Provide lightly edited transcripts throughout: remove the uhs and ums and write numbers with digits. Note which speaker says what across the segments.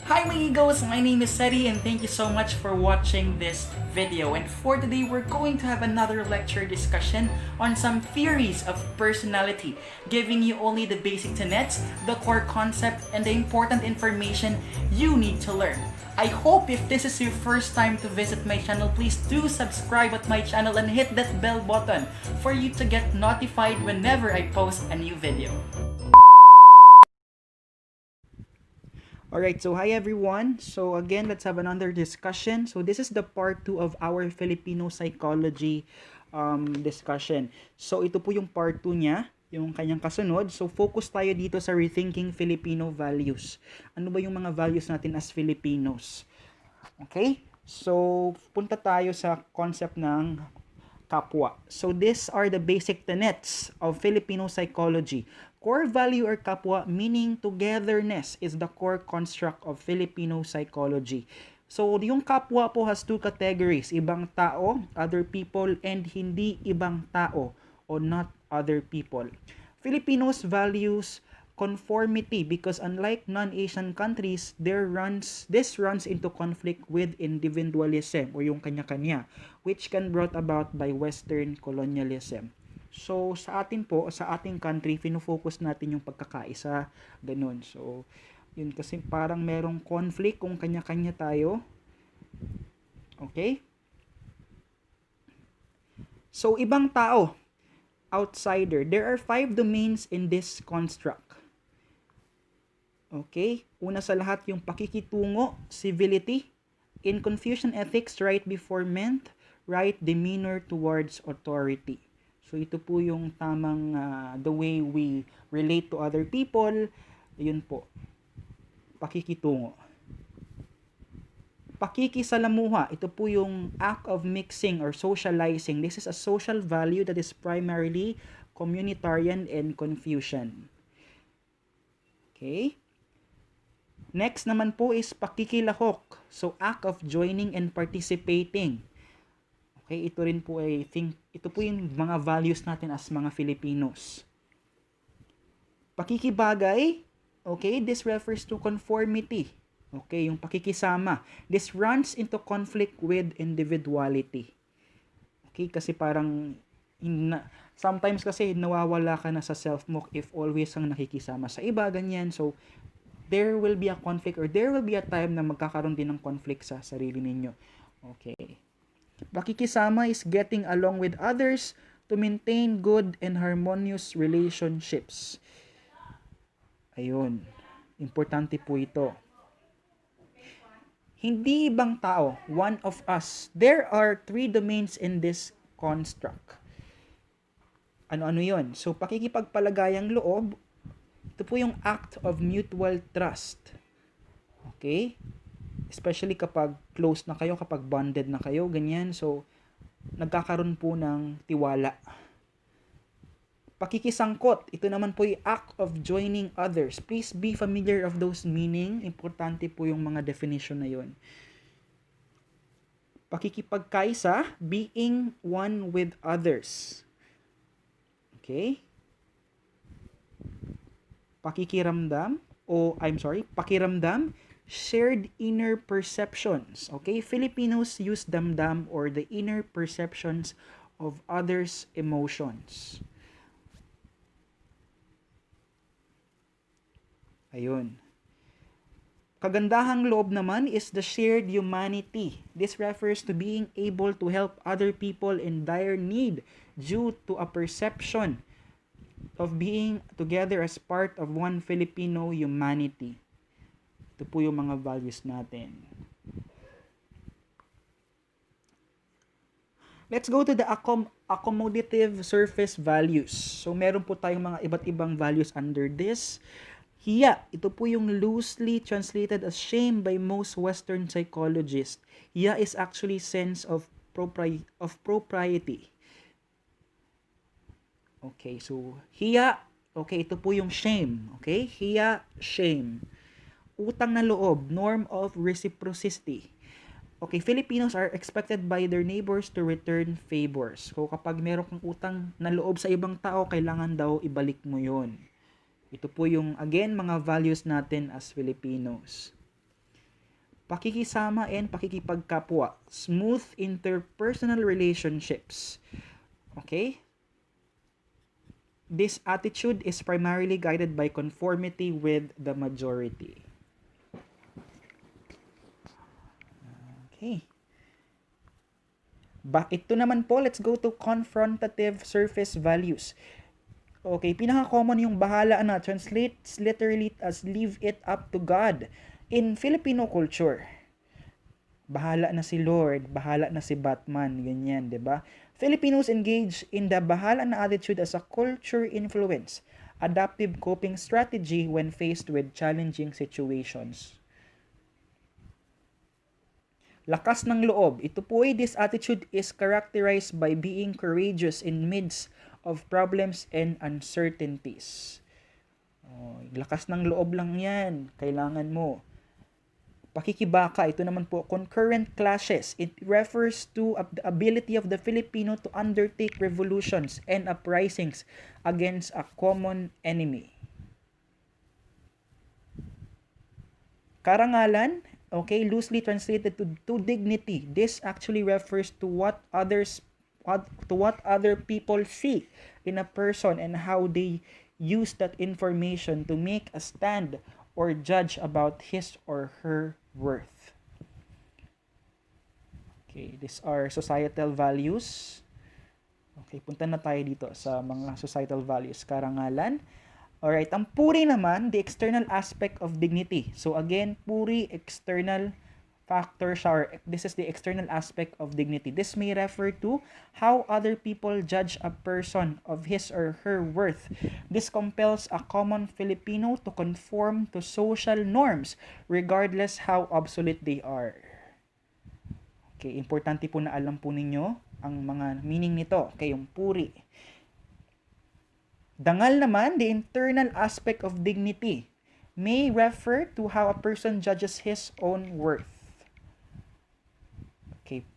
Speaker 1: Hi my egos, my name is Cedie and thank you so much for watching this video. And for today, we're going to have another lecture discussion on some theories of personality, giving you only the basic tenets, the core concept, and the important information you need to learn. I hope if this is your first time to visit my channel, please do subscribe at my channel and hit that bell button for you to get notified whenever I post a new video. Alright, so hi everyone. So again, let's have another discussion. So this is the part 2 of our Filipino psychology discussion. So ito po yung part 2 niya, yung kanyang kasunod. So focus tayo dito sa rethinking Filipino values. Ano ba yung mga values natin as Filipinos? Okay? So punta tayo sa concept ng kapwa. So these are the basic tenets of Filipino psychology. Core value or kapwa, meaning togetherness, is the core construct of Filipino psychology. So yung kapwa po has two categories, ibang tao, other people, and hindi ibang tao o not other people. Filipinos values conformity because unlike non-Asian countries, this runs into conflict with individualism o yung kanya-kanya, which can brought about by Western colonialism. So, sa atin po, sa ating country, fino-focus natin yung pagkakaisa, ganun. So, yun kasi parang merong conflict kung kanya-kanya tayo. Okay? So, ibang tao, outsider. There are 5 domains in this construct. Okay? Una sa lahat, yung pakikitungo, civility. In Confucian ethics, right before meant, right demeanor towards authority. So, ito po yung tamang the way we relate to other people. Yun po. Pakikitungo. Pakikisalamuha. Ito po yung act of mixing or socializing. This is a social value that is primarily communitarian and Confucian. Okay? Next naman po is pakikilahok. So, act of joining and participating. Okay, ito rin po ito po yung mga values natin as mga Filipinos. Pakikibagay, okay, this refers to conformity. Okay, yung pakikisama. This runs into conflict with individuality. Okay, kasi parang sometimes kasi nawawala ka na sa self mo if always kang nakikisama sa iba, ganyan. So, there will be a conflict or there will be a time na magkakaroon din ng conflict sa sarili ninyo. Okay. Pakikisama is getting along with others to maintain good and harmonious relationships. Ayun. Importante po ito. Hindi ibang tao, one of us. There are 3 domains in this construct. Ano-ano yun? So, pakikipagpalagayang loob, ito po yung act of mutual trust. Okay? Especially kapag close na kayo, kapag bonded na kayo, ganyan. So, nagkakaroon po ng tiwala. Pakikisangkot, ito naman po yung act of joining others. Please be familiar of those meaning. Importante po yung mga definition na yun. Pakikipagkaisa, being one with others. Okay? Pakiramdam, shared inner perceptions. Okay? Filipinos use damdam or the inner perceptions of others' emotions. Ayun. Kagandahang loob naman is the shared humanity. This refers to being able to help other people in dire need due to a perception of being together as part of one Filipino humanity. Ito po yung mga values natin. Let's go to the accommodative surface values. So, meron po tayong mga iba't ibang values under this. Hiya, ito po yung loosely translated as shame by most Western psychologists. Hiya is actually sense of propriety. Okay, so hiya, okay, ito po yung shame. Okay, hiya, shame. Utang na loob, norm of reciprocity. Okay, Filipinos are expected by their neighbors to return favors. So, kapag meron kang utang na loob sa ibang tao, kailangan daw ibalik mo yon. Ito po yung, again, mga values natin as Filipinos. pakikisama and pakikipagkapwa, smooth interpersonal relationships. Okay? This attitude is primarily guided by conformity with the majority. Okay. Ito naman po, let's go to confrontative surface values. Okay, pinaka-common yung bahala na, translates literally as leave it up to God. In Filipino culture, bahala na si Lord, bahala na si Batman, ganyan, 'di ba? Filipinos engage in the bahala na attitude as a culture influence, adaptive coping strategy when faced with challenging situations. Lakas ng loob. Ito po this attitude is characterized by being courageous in midst of problems and uncertainties. Lakas ng loob lang yan. Kailangan mo. Pakikibaka, ito naman po, concurrent clashes. It refers to the ability of the Filipino to undertake revolutions and uprisings against a common enemy. Karangalan, okay, loosely translated to dignity. This actually refers to what other people see in a person and how they use that information to make a stand or judge about his or her worth. Okay, these are societal values. Okay, punta na tayo dito sa mga societal values. Karangalan. Alright, ang puri naman, the external aspect of dignity. So again, puri, external factor siya, or this is the external aspect of dignity. This may refer to how other people judge a person of his or her worth. This compels a common Filipino to conform to social norms regardless how obsolete they are. Okay, importante po na alam po ninyo ang mga meaning nito. Okay, yung puri. Dangal naman, the internal aspect of dignity may refer to how a person judges his own worth. Okay,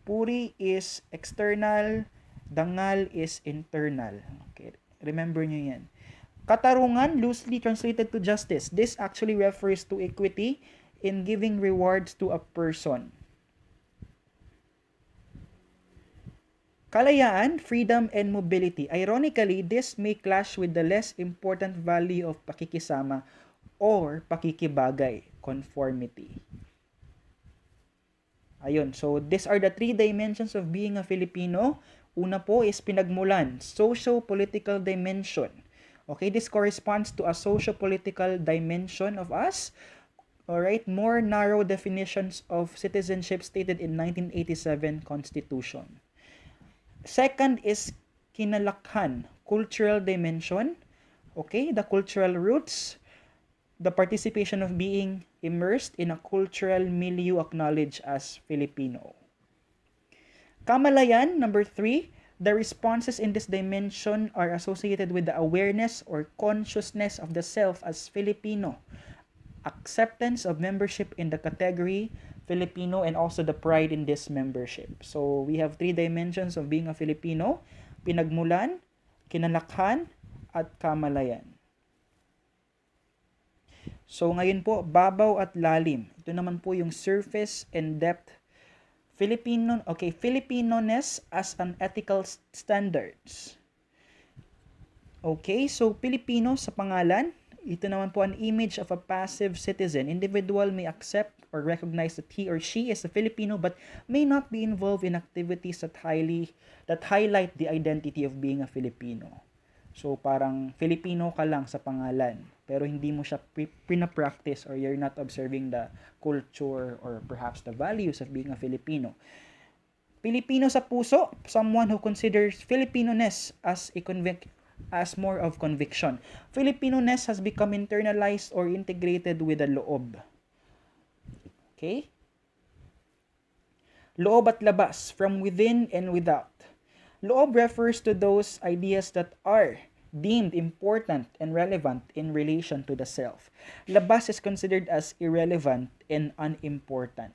Speaker 1: puri is external, dangal is internal. Okay, remember nyo yan. Katarungan, loosely translated to justice. This actually refers to equity in giving rewards to a person. Kalayaan, freedom, and mobility. Ironically, this may clash with the less important value of pakikisama or pakikibagay, conformity. Ayun, so these are the 3 dimensions of being a Filipino. Una po is pinagmulan, socio-political dimension. Okay, this corresponds to a socio-political dimension of us. Alright, more narrow definitions of citizenship stated in 1987 Constitution. Second is kinalakhan, cultural dimension. Okay, the cultural roots, the participation of being immersed in a cultural milieu acknowledged as Filipino. Kamalayan, number 3, the responses in this dimension are associated with the awareness or consciousness of the self as Filipino, acceptance of membership in the category Filipino, and also the pride in this membership. So we have 3 dimensions of being a Filipino: pinagmulan, kinalakhan, at kamalayan. So ngayon po, babaw at lalim. Ito naman po yung surface and depth. Filipino-ness as an ethical standards. Okay, so Filipino sa pangalan, ito naman po an image of a passive citizen. Individual may accept or recognize that he or she is a Filipino but may not be involved in activities that highlight the identity of being a Filipino. So parang Filipino ka lang sa pangalan, pero hindi mo siya pinapractice, or you're not observing the culture or perhaps the values of being a Filipino. Filipino sa puso, someone who considers Filipino-ness as more of conviction. Filipino-ness has become internalized or integrated with the loob. Okay? Loob at labas, from within and without. Loob refers to those ideas that are deemed important and relevant in relation to the self. Labas is considered as irrelevant and unimportant.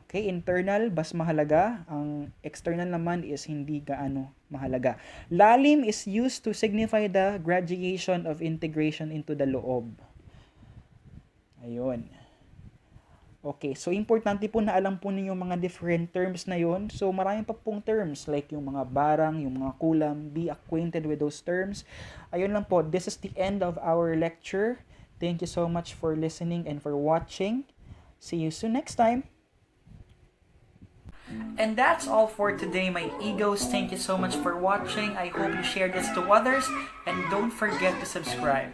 Speaker 1: Okay, internal, mas mahalaga. Ang external naman is hindi gaano mahalaga. Lalim is used to signify the graduation of integration into the loob. Ayun. Okay, so importante po na alam po ninyo mga different terms na yon. So marami pa pong terms like yung mga barang, yung mga kulam, be acquainted with those terms. Ayun lang po, this is the end of our lecture. Thank you so much for listening and for watching. See you soon next time. And that's all for today, my egos. Thank you so much for watching. I hope you share this to others and don't forget to subscribe.